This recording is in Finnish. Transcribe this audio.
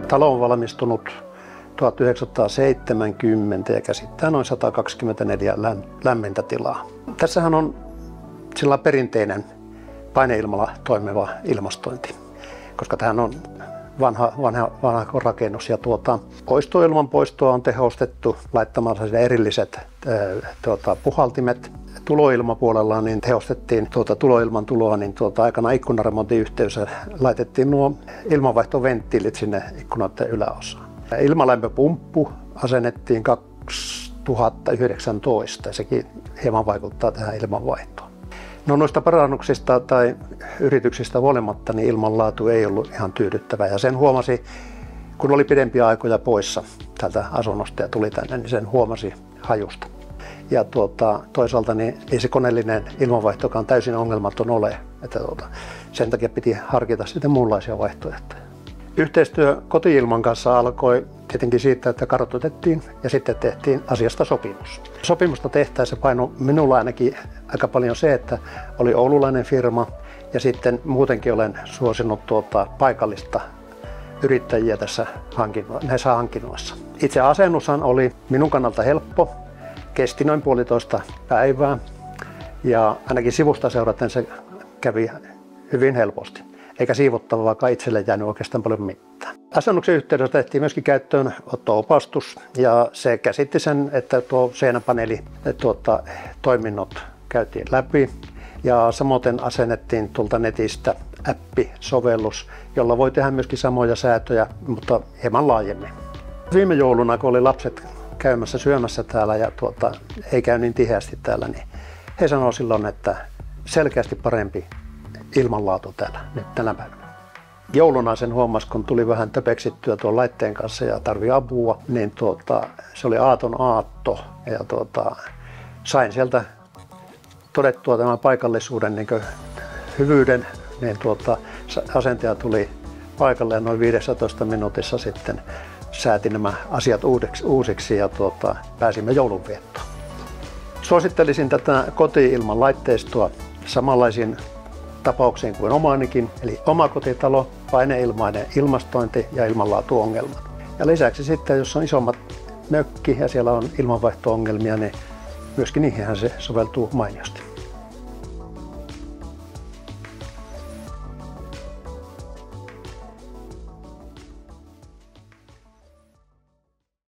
Talo on valmistunut 1970 ja käsittää noin 124 lämmintä tilaa. Tässähän on sillä perinteinen paineilmalla toimiva ilmastointi, koska tämähän on vanha rakennus. Ja poistoilman poistoa on tehostettu laittamalla erilliset puhaltimet. Tuloilmapuolella niin tehostettiin tuloilman tuloa, niin aikana ikkunaremontin yhteydessä laitettiin nuo ilmanvaihtoventtiilit sinne ikkunoiden yläosaan. Ilmalämpöpumppu asennettiin 2019 ja sekin hieman vaikuttaa tähän ilmanvaihtoon. No noista parannuksista tai yrityksistä huolimatta niin ilmanlaatu ei ollut ihan tyydyttävä ja sen huomasi, kun oli pidempiä aikoja poissa tältä asunnosta ja tuli tänne, niin sen huomasi hajusta. Ja toisaalta niin ei se koneellinen ilmanvaihtokaan täysin ongelmaton ole, että sen takia piti harkita sitten muunlaisia vaihtoehtoja. Yhteistyö Koti-Ilman kanssa alkoi tietenkin siitä, että kartoitettiin ja sitten tehtiin asiasta sopimus. Sopimusta tehtäessä painoi minulla ainakin aika paljon se, että oli oululainen firma ja muutenkin olen suosinut paikallista yrittäjiä näissä hankinnoissa. Itse asennushan oli minun kannalta helppo, kesti noin 1,5 päivää ja ainakin sivusta seuraten se kävi hyvin helposti. Eikä siivottavaakaan itselle jäänyt oikeastaan paljon mitään. Asennuksen yhteydessä tehtiin myöskin käyttöönotto-opastus ja se käsitti sen, että tuo seinäpaneeli toiminnot käytiin läpi ja samoin asennettiin tuolta netistä appi-sovellus, jolla voi tehdä myöskin samoja säätöjä, mutta hieman laajemmin. Viime jouluna, kun oli lapset käymässä syömässä täällä ja ei käy niin tiheästi täällä, niin he sanoivat silloin, että selkeästi parempi ilmanlaatu täällä nyt tänä päivänä. Jouluna sen huomasi, kun tuli vähän töpeksittyä tuon laitteen kanssa ja tarvii apua, niin se oli aaton aatto ja sain sieltä todettua tämän paikallisuuden hyvyyden, niin asentaja tuli paikalle ja noin 15 minuutissa sitten sääti nämä asiat uusiksi ja pääsimme joulunviettoon. Suosittelisin tätä Koti-Ilman laitteistoa samanlaisiin tapauksiin kuin omaanikin, eli omakotitalo, paineilmainen ilmastointi ja ilmanlaatuongelmat. Ja lisäksi sitten, jos on isommat mökki ja siellä on ilmanvaihto-ongelmia, niin myöskin niihinhän se soveltuu mainiosti.